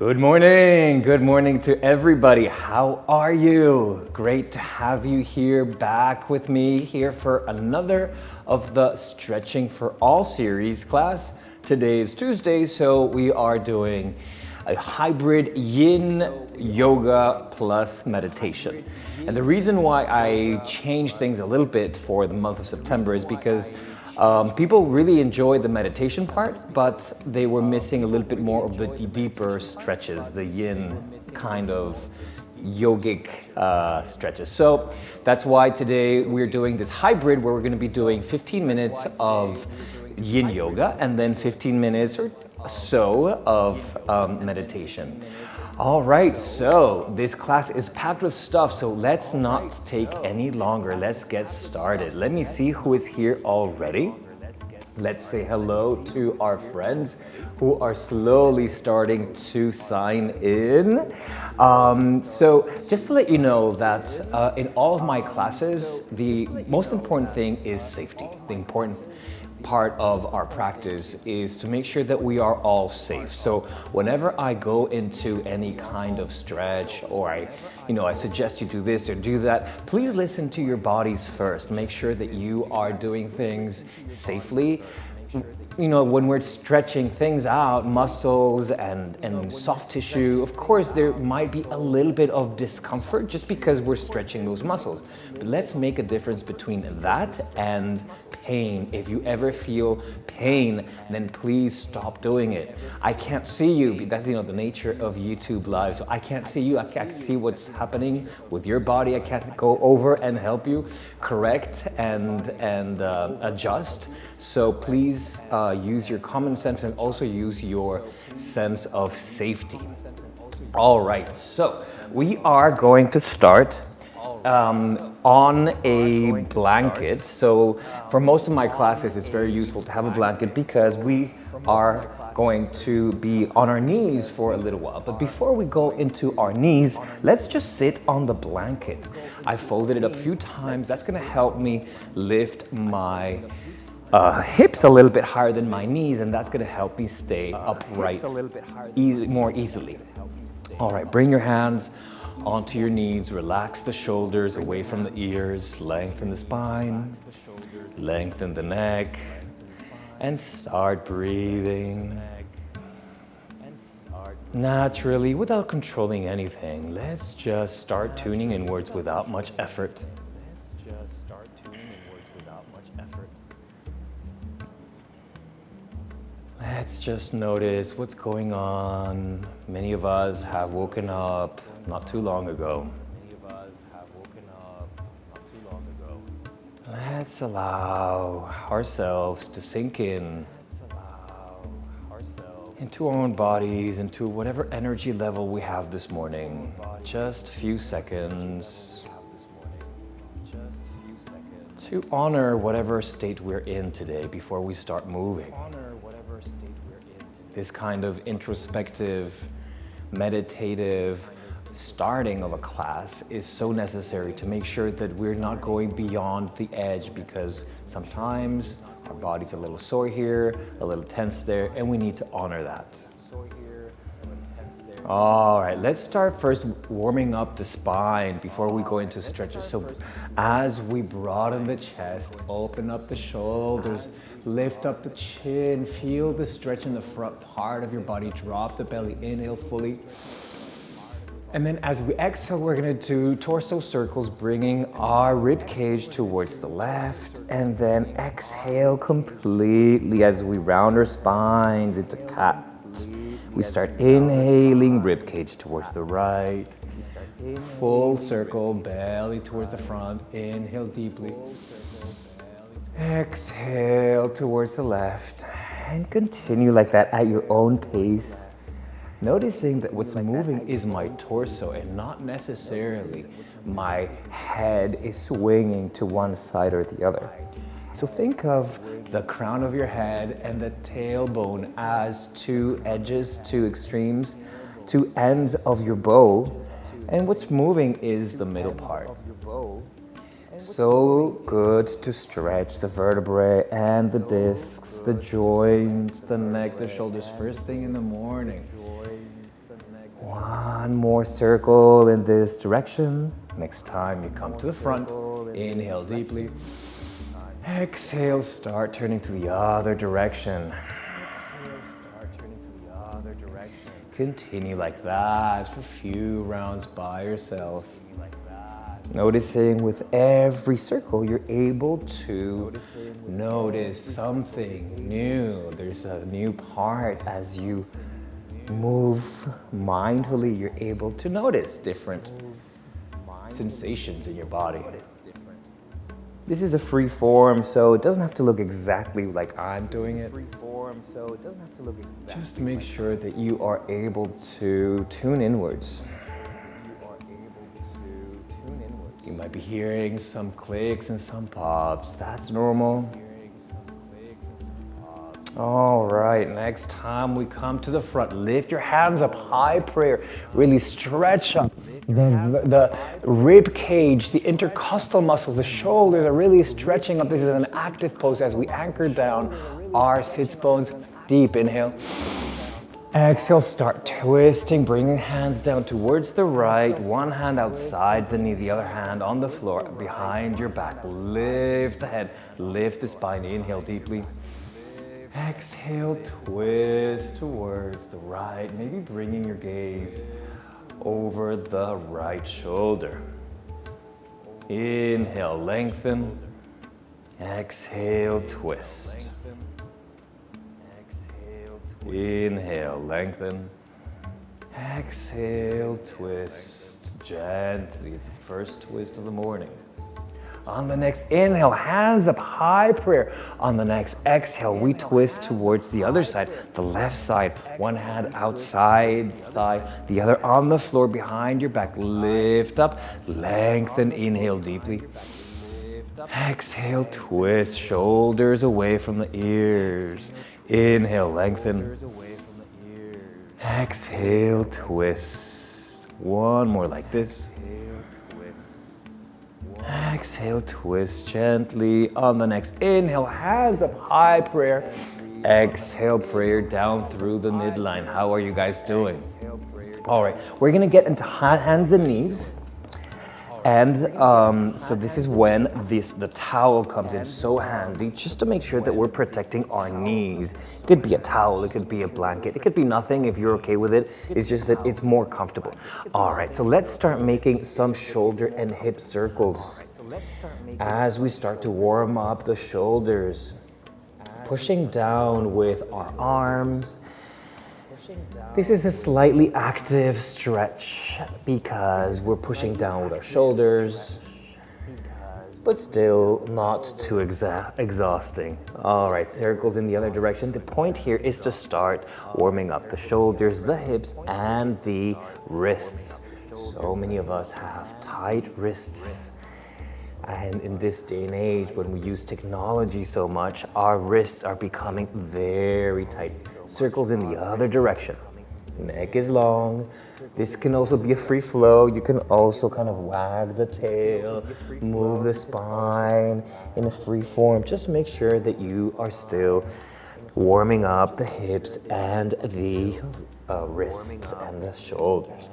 Good morning to everybody. How are you? Great to have you here back with me here for another of the Stretching for All series class. Today is Tuesday, so we are doing a hybrid yin yoga plus meditation. And the reason why I changed things a little bit for the month of September is because people really enjoyed the meditation part, but they were missing a little bit more of the deeper stretches, the yin kind of yogic stretches. So that's why today we're doing this hybrid where we're going to be doing 15 minutes of yin yoga and then 15 minutes or so of meditation. All right, so this class is packed with stuff, so let's not take any longer. Let's get started. Let me see who is here already. Let's say hello to our friends who are slowly starting to sign in. So just to let you know that in all of my classes, the most important thing is safety. The important part of our practice is to make sure that we are all safe. So whenever I go into any kind of stretch or I suggest you do this or do that, please listen to your bodies first. Make sure that you are doing things safely. When we're stretching things out, muscles and soft tissue, of course, there might be a little bit of discomfort just because we're stretching those muscles. But let's make a difference between that and pain. If you ever feel pain, then please stop doing it. I can't see you. That's the nature of YouTube Live. So I can't see you. I can't see what's happening with your body. I can't go over and help you correct and adjust. So please use your common sense and also use your sense of safety. All right, so we are going to start on a blanket. So for most of my classes, it's very useful to have a blanket because we are going to be on our knees for a little while. But before we go into our knees, let's just sit on the blanket. I folded it up a few times. That's going to help me lift my hips a little bit higher than my knees, and that's going to help me stay upright more easily. All right, bring your hands onto your knees, relax the shoulders away from the ears, lengthen the spine, lengthen the neck, and start breathing naturally without controlling anything. Let's just start tuning inwards without much effort. Let's just notice what's going on. Many of us have woken up not too long ago. Let's allow ourselves to sink in into our own bodies, into whatever energy level we have this morning. Just a few seconds to honor whatever state we're in today before we start moving. This kind of introspective, meditative starting of a class is so necessary to make sure that we're not going beyond the edge, because sometimes our body's a little sore here, a little tense there, and we need to honor that. All right, let's start first warming up the spine before we go into stretches. So as we broaden the chest, open up the shoulders, lift up the chin, feel the stretch in the front part of your body, drop the belly, inhale fully. And then as we exhale, we're gonna do torso circles, bringing our rib cage towards the left, and then exhale completely as we round our spines into cat. We start inhaling, rib cage towards the right, full circle, belly towards the front, inhale deeply. Exhale towards the left, and continue like that at your own pace. Noticing that what's moving is my torso and not necessarily my head is swinging to one side or the other. So think of the crown of your head and the tailbone as two edges, two extremes, two ends of your bow. And what's moving is the middle part. So good to stretch the vertebrae and the discs, the joints, the neck, the shoulders, first thing in the morning. One more circle in this direction. Next time you come to the front, inhale deeply. Exhale, start turning to the other direction. Continue like that for a few rounds by yourself. Noticing with every circle, you're able to notice something new. There's a new part as you move mindfully. You're able to notice different sensations in your body. This is a free form, so it doesn't have to look exactly like I'm doing it. Just make sure that you are able to tune inwards. You might be hearing some clicks and some pops. That's normal. All right, next time we come to the front, lift your hands up, high prayer. Really stretch up the rib cage, the intercostal muscles, the shoulders are really stretching up. This is an active pose as we anchor down our sits bones. Deep inhale. Exhale, start twisting, bringing hands down towards the right. One hand outside the knee, the other hand on the floor, behind your back. Lift the head, lift the spine. Inhale deeply. Exhale, twist towards the right, maybe bringing your gaze over the right shoulder. Inhale, lengthen. Exhale, twist. Inhale, lengthen. Exhale, twist gently. It's the first twist of the morning. On the next inhale, hands up, high prayer. On the next exhale, we twist towards the other side, the left side. One hand outside thigh, the other on the floor behind your back. Lift up, lengthen, inhale deeply. Exhale, twist, shoulders away from the ears. Inhale, lengthen. Exhale, twist. One more like this. Exhale, twist gently. On the next inhale, hands up, high prayer. Exhale, prayer down through the midline. How are you guys doing? All right, we're gonna get into hands and knees. And so this is when the towel comes in so handy, just to make sure that we're protecting our knees. It could be a towel, it could be a blanket, it could be nothing if you're okay with it. It's just that it's more comfortable. All right, so let's start making some shoulder and hip circles. As we start to warm up the shoulders, pushing down with our arms. This is a slightly active stretch because we're pushing down with our shoulders, but still not too exhausting. All right, circles in the other direction. The point here is to start warming up the shoulders, the hips, and the wrists. So many of us have tight wrists. And in this day and age, when we use technology so much, our wrists are becoming very tight. Circles in the other direction. Neck is long. This can also be a free flow. You can also kind of wag the tail, move the spine in a free form. Just make sure that you are still warming up the hips and the wrists and the shoulders.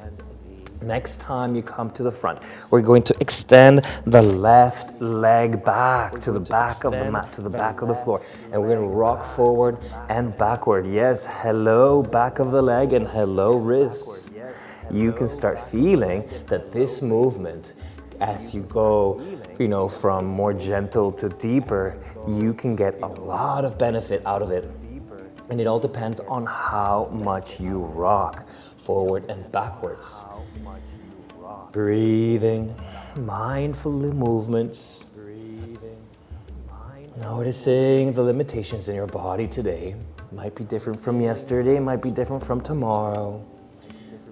Next time you come to the front, we're going to extend the left leg back to the back of the mat, to the back of the floor. And we're going to rock forward and backward. Yes, hello, back of the leg, and hello, wrists. You can start feeling that this movement, as you go, from more gentle to deeper, you can get a lot of benefit out of it. And it all depends on how much you rock forward and backwards. Breathing, mindful movements. Noticing the limitations in your body today. Might be different from yesterday, might be different from tomorrow.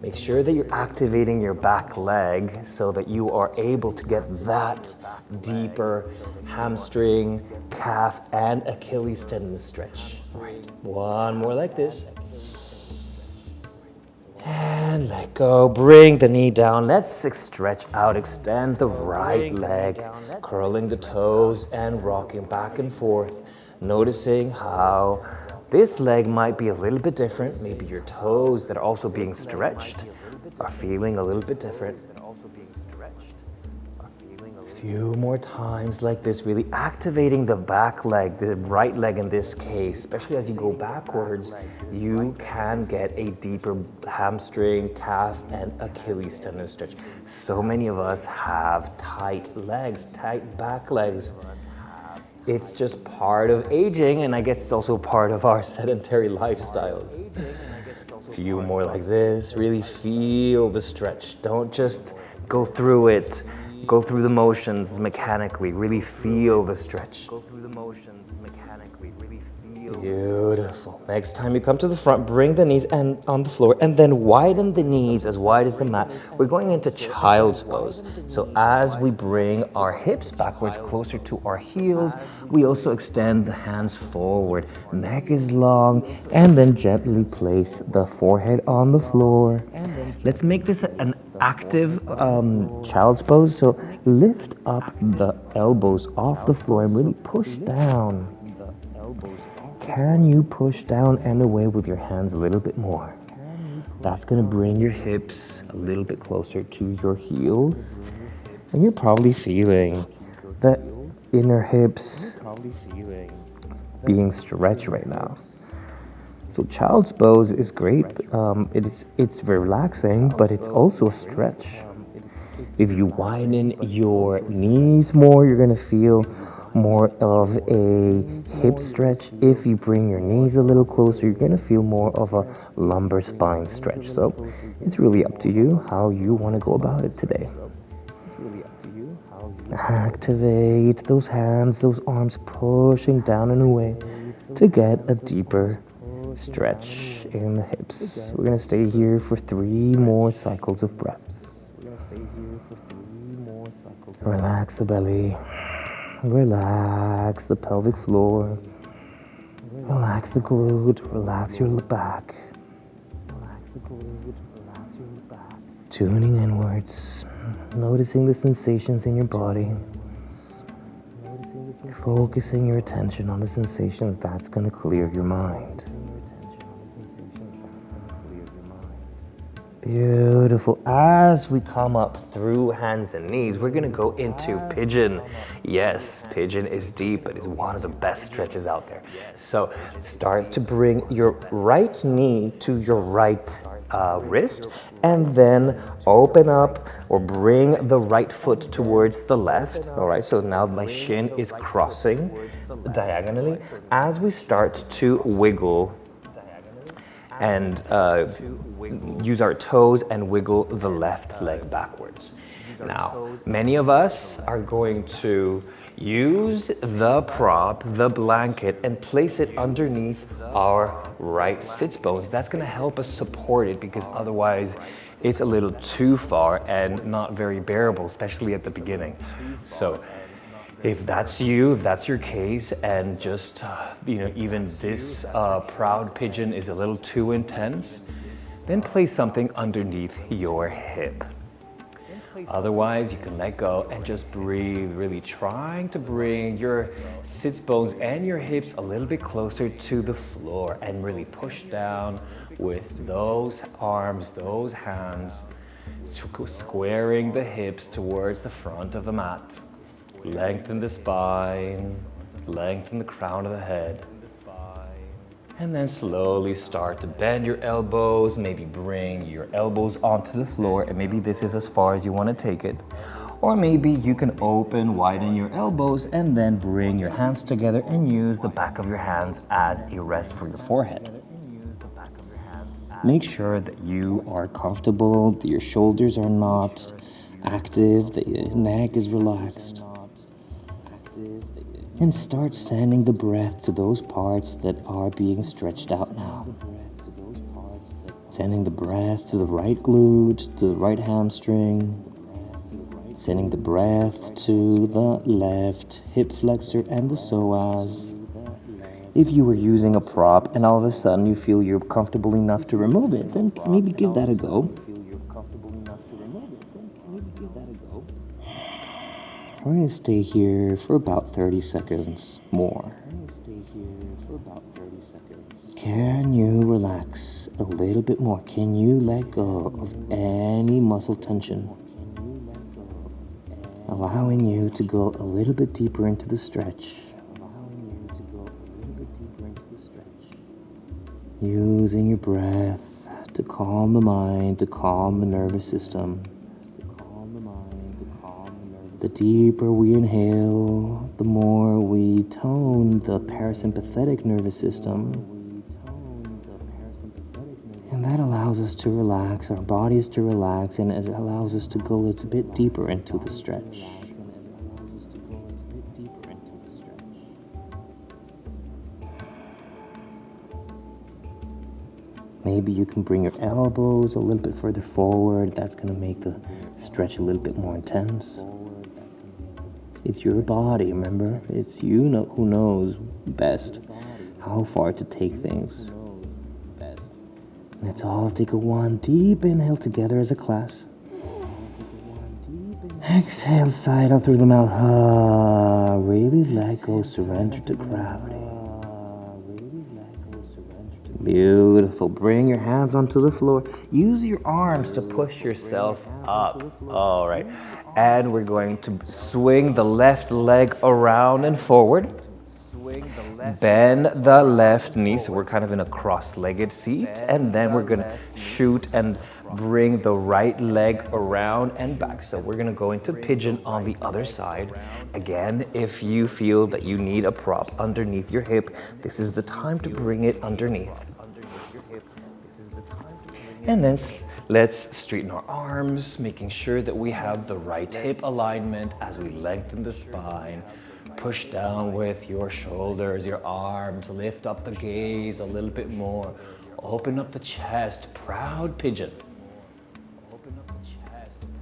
Make sure that you're activating your back leg so that you are able to get that deeper hamstring, calf, and Achilles tendon stretch. Right. One more like this. And let go, bring the knee down. Let's stretch out, extend the right leg, curling the toes and rocking back and forth. Noticing how This leg might be a little bit different. Maybe your toes that are also being stretched are feeling a little bit different. A few more times like this, really activating the back leg, the right leg in this case. Especially as you go backwards, you can get a deeper hamstring, calf, and Achilles tendon stretch. So many of us have tight legs, tight back legs. It's just part of aging, and I guess it's also part of our sedentary lifestyles. A few more like this. Really feel the stretch. Don't just go through it. Go through the motions mechanically. Really feel the stretch. Beautiful. Next time you come to the front, bring the knees and on the floor, and then widen the knees as wide as the mat. We're going into child's pose. So as we bring our hips backwards closer to our heels, we also extend the hands forward. Neck is long, and then gently place the forehead on the floor. Let's make this an active child's pose. So lift up the elbows off the floor and really push down. Can you push down and away with your hands a little bit more? That's going to bring your hips a little bit closer to your heels. And you're probably feeling the inner hips being stretched right now. So child's pose is great. It's very relaxing, but it's also a stretch. If you widen your knees more, you're going to feel more of a hip stretch. If you bring your knees a little closer, you're going to feel more of a lumbar spine stretch. So it's really up to you how you want to go about it today. Activate those hands, those arms pushing down and away to get a deeper stretch in the hips. We're going to stay here for 3 more cycles of breaths. Relax the belly. Relax the pelvic floor. Relax the glute. Relax your back. Tuning inwards. Noticing the sensations in your body. Focusing your attention on the sensations. That's going to clear your mind. Beautiful. As we come up through hands and knees, we're going to go into pigeon. Yes, pigeon is deep, but it's one of the best stretches out there. So start to bring your right knee to your right wrist, and then open up or bring the right foot towards the left. All right, so now my shin is crossing diagonally. As we start to wiggle and use our toes and wiggle the left leg backwards. Now, many of us are going to use the prop, the blanket, and place it underneath our right sits bones. That's going to help us support it, because otherwise it's a little too far and not very bearable, especially at the beginning. So if that's you, if that's your case, and just, even this proud pigeon is a little too intense, then place something underneath your hip. Otherwise, you can let go and just breathe, really trying to bring your sits bones and your hips a little bit closer to the floor, and really push down with those arms, those hands, squaring the hips towards the front of the mat. Lengthen the spine, lengthen the crown of the head. And then slowly start to bend your elbows, maybe bring your elbows onto the floor, and maybe this is as far as you want to take it. Or maybe you can widen your elbows, and then bring your hands together and use the back of your hands as a rest for your forehead. Make sure that you are comfortable, that your shoulders are not active, that your neck is relaxed. And start sending the breath to those parts that are being stretched out now. Sending the breath to the right glute, to the right hamstring. Sending the breath to the left hip flexor and the psoas. If you were using a prop and all of a sudden you feel you're comfortable enough to remove it, then maybe give that a go. We're going to stay here for about 30 seconds more. Can you relax a little bit more? Can you let go of any muscle tension? Allowing you to go a little bit deeper into the stretch. Using your breath to calm the mind, to calm the nervous system. The deeper we inhale, the more we tone the parasympathetic nervous system. And that allows us to relax, our bodies to relax, and it allows us to go a little bit deeper into the stretch. Maybe you can bring your elbows a little bit further forward. That's going to make the stretch a little bit more intense. It's your body, remember? It's you who knows best how far to take things. Let's all take a one deep inhale together as a class. Exhale, sigh out through the mouth. Really let go, surrender to gravity. Beautiful. Bring your hands onto the floor. Use your arms to push yourself up. All right. And we're going to swing the left leg around and forward. Bend the left knee, so we're kind of in a cross-legged seat. And then we're going to shoot and bring the right leg around and back. So we're going to go into pigeon on the other side. Again, if you feel that you need a prop underneath your hip, this is the time to bring it underneath. And then let's straighten our arms, making sure that we have the right hip alignment as we lengthen the spine. Push down with your shoulders, your arms, lift up the gaze a little bit more. Open up the chest, proud pigeon.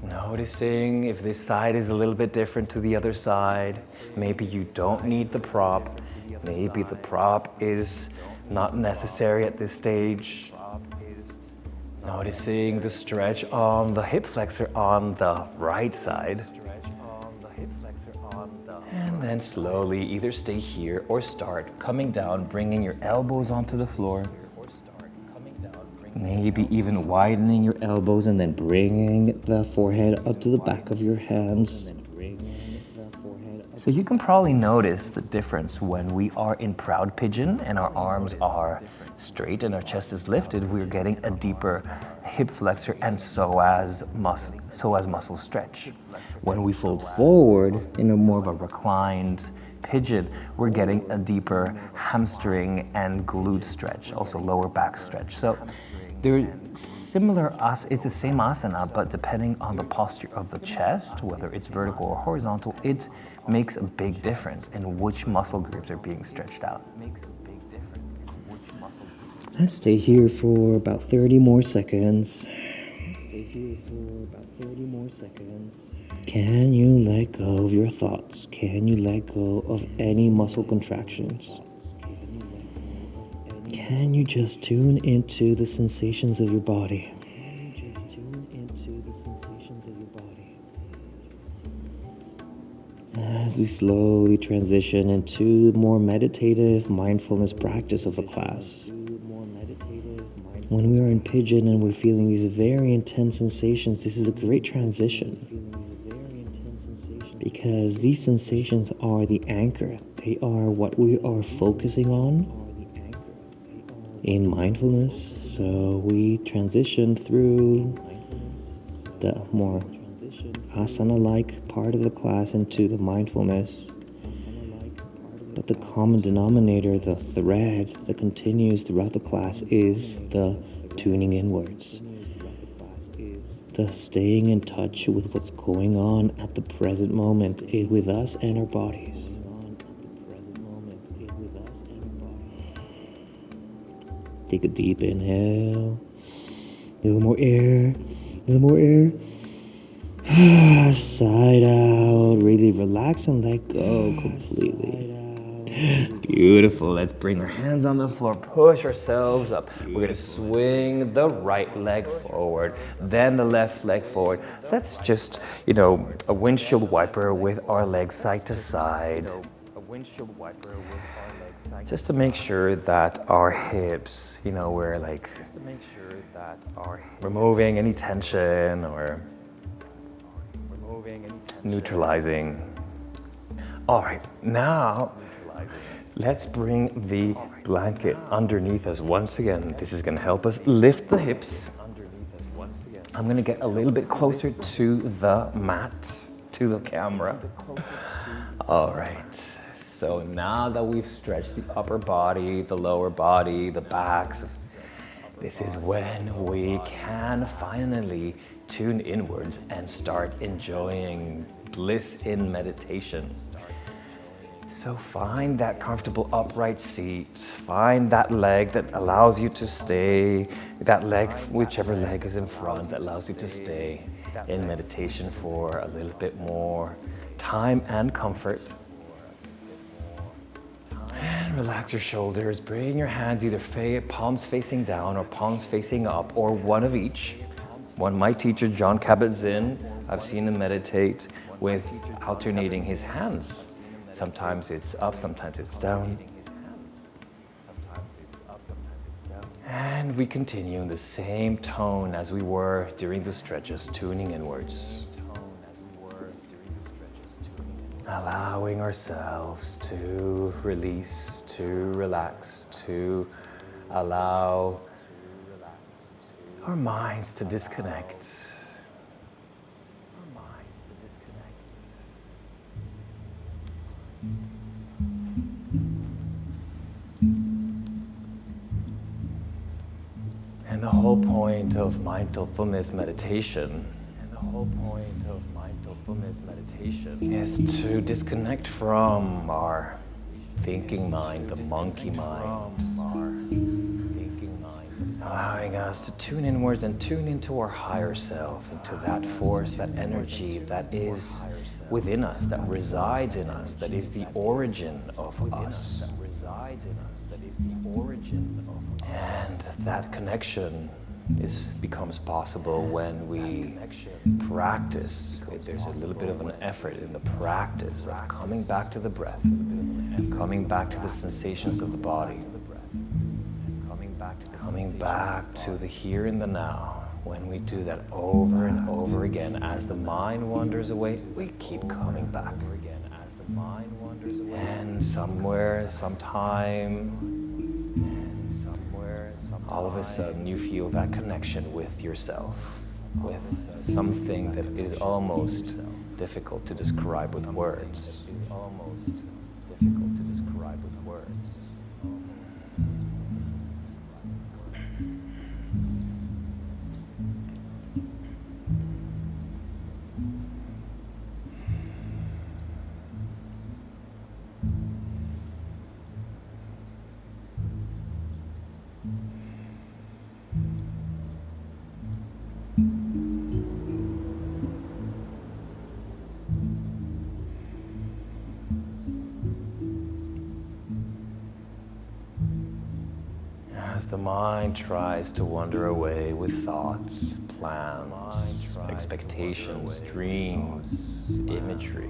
Noticing if this side is a little bit different to the other side. Maybe you don't need the prop. Maybe the prop is not necessary at this stage. Noticing the stretch on the hip flexor on the right side. And then slowly either stay here or start coming down, bringing your elbows onto the floor. Maybe even widening your elbows and then bringing the forehead up to the back of your hands. So you can probably notice the difference when we are in proud pigeon and our arms are straight and our chest is lifted. We're getting a deeper hip flexor and psoas muscle stretch. When we fold forward in a more of a reclined pigeon, we're getting a deeper hamstring and glute stretch, also lower back stretch. So they're similar, it's the same asana, but depending on the posture of the chest, whether it's vertical or horizontal, it makes a big difference in which muscle groups are being stretched out. Let's stay here for about 30 more seconds. Can you let go of your thoughts? Can you let go of any muscle contractions? Can you just tune into the sensations of your body? As we slowly transition into more meditative mindfulness practice of the class. When we are in pigeon and we're feeling these very intense sensations, this is a great transition. Because these sensations are the anchor. They are what we are focusing on in mindfulness. So we transition through the more asana-like part of the class into the mindfulness. But the common denominator, the thread that continues throughout the class is the tuning inwards. The staying in touch with what's going on at the present moment with us and our bodies. Take a deep inhale. A little more air. A little more air. Side out. Really relax and let go completely. Beautiful. Let's bring our hands on the floor. Push ourselves up. We're going to swing the right leg forward, then the left leg forward. That's just, a windshield wiper with our legs side to side. just to make sure that our hips, we're like removing any tension or neutralizing. All right, now let's bring the blanket underneath us once again. This is going to help us lift the hips. I'm going to get a little bit closer to the mat, to the camera. All right. So now that we've stretched the upper body, the lower body, the backs, this is when we can finally tune inwards and start enjoying bliss in meditation. So find that comfortable upright seat, find that leg that allows you to stay, that leg, whichever leg is in front, that allows you to stay in meditation for a little bit more time and comfort. And relax your shoulders, bring your hands either palms facing down or palms facing up, or one of each. My teacher, John Kabat-Zinn, I've seen him meditate with alternating his hands. Sometimes it's up, sometimes it's down. And we continue in the same tone as we were during the stretches, tuning inwards. Allowing ourselves to release, to relax, to allow our minds to disconnect. And the whole point of mindfulness meditation is to disconnect from our thinking mind, the monkey mind, allowing us to tune inwards and tune into our higher self, into that force, that energy that is within us, that resides in us, that is the origin of us. And that connection becomes possible when we practice. There's a little bit of an effort in the practice of coming back to the breath, coming back to the sensations of the body, coming back to the here and the now. When we do that over and over again, as the mind wanders away, we keep coming back. And somewhere, sometime, all of a sudden you feel that connection with yourself, with something that is almost difficult to describe with words. As the mind tries to wander away with thoughts, plans, expectations, dreams, imagery,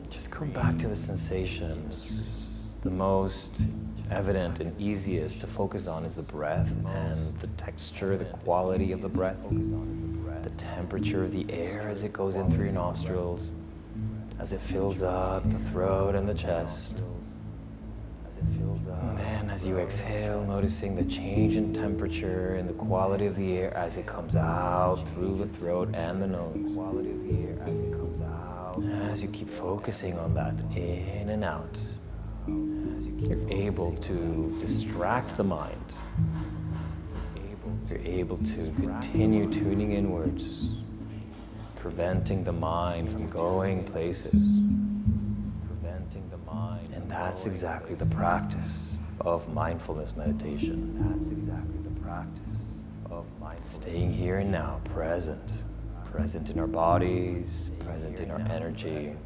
just come back to the sensations. The most evident and easiest to focus on is the breath and the texture, the quality of the breath, the temperature of the air as it goes in through your nostrils, as it fills up the throat and the chest. And then as you exhale, noticing the change in temperature and the quality of the air as it comes out through the throat and the nose. As you keep focusing on that in and out, you're able to distract the mind. You're able to continue tuning inwards, preventing the mind from going places. And that's exactly the practice of mindfulness meditation. Staying here and now, present in our bodies, present in our energy,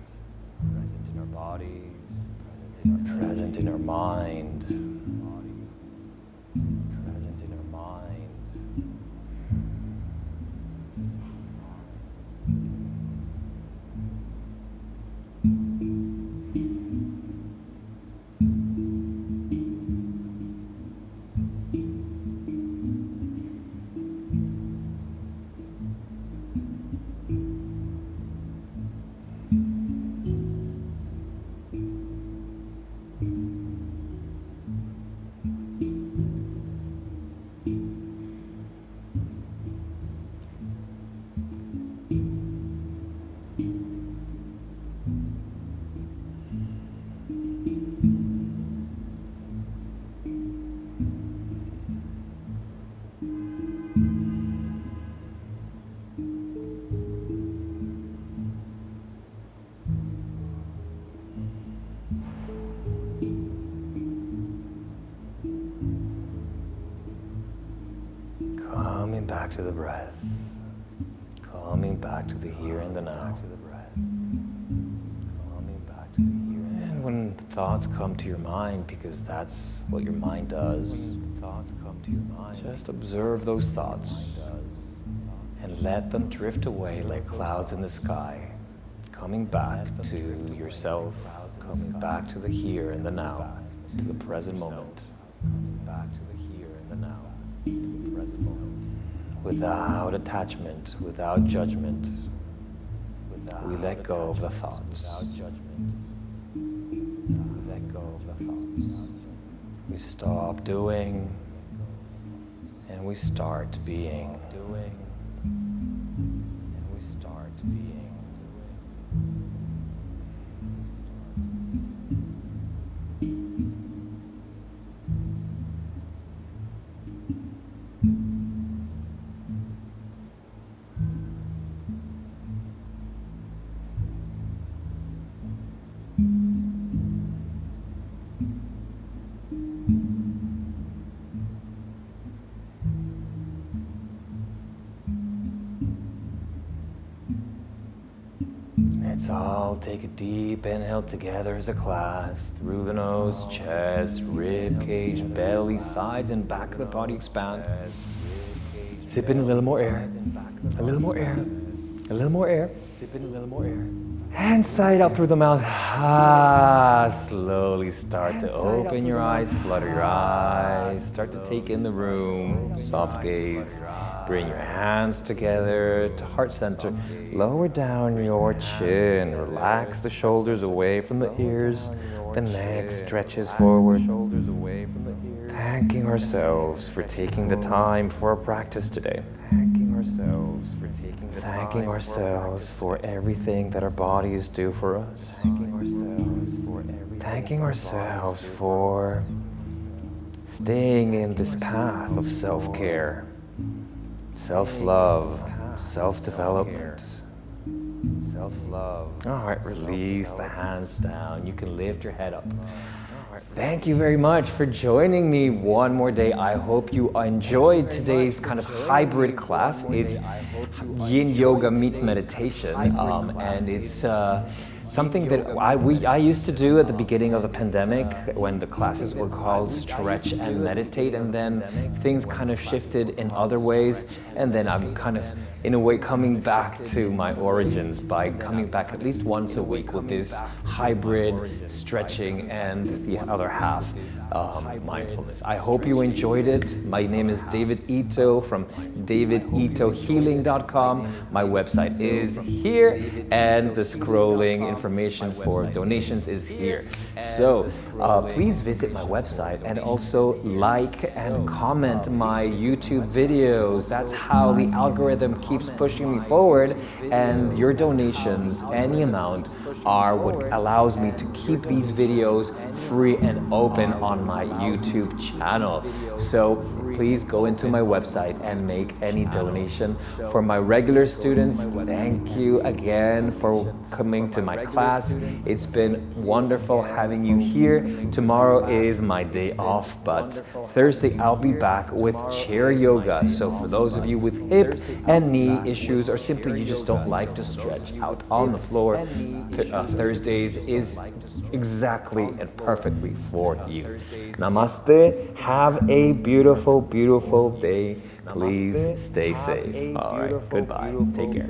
present in our mind. breath. Coming back to the here and the now. And when thoughts come to your mind, because that's what your mind does, just observe those thoughts and let them drift away like clouds in the sky, coming back to yourself, coming back to the here and the now, to the present moment. Without attachment, without judgment, we let go of the thoughts. We stop doing and we start being. Let's all take a deep inhale together as a class, through the nose, chest, rib cage, belly, sides and back of the body expand. Sip in a little more air, a little more air, a little more air. Sip in a little more air. And sigh it out through the mouth. Slowly start to open your eyes, flutter your eyes, start to take in the room, soft gaze. Bring your hands together to heart center. Lower down your chin. Relax the shoulders away from the ears. The neck stretches forward. Thanking ourselves for taking the time for our practice today. Thanking ourselves for everything that our bodies do for us. Thanking ourselves for staying in this path of self-care. Self-love, self-development. All right, release the hands down. You can lift your head up. Thank you very much for joining me one more day. I hope you enjoyed today's kind of hybrid class. It's Yin Yoga meets meditation, and it's something that I used to do at the beginning of the pandemic when the classes were called Stretch and Meditate, and then things kind of shifted in other ways, and then I'm kind of in a way coming back to my origins by coming back at least once a week with this hybrid stretching and the other half mindfulness. I hope you enjoyed it. My name is David Ito from daviditohealing.com. My website is here, and the scrolling information for donations is here. So please visit my website and also like and comment my YouTube videos. That's how the algorithm keeps pushing me forward, and your donations, any amount, are what allows me to keep these videos free and open on my YouTube channel. So please go into my website and make any donation. For my regular students, thank you again for coming to my class. It's been wonderful having you here. Tomorrow is my day off, but Thursday I'll be back with chair yoga. So for those of you with hip and knee issues, or simply you just don't like to stretch out on the floor, Thursdays is exactly and perfectly for you. Namaste. Have a beautiful, beautiful day. Please stay safe. All right. Goodbye. Take care.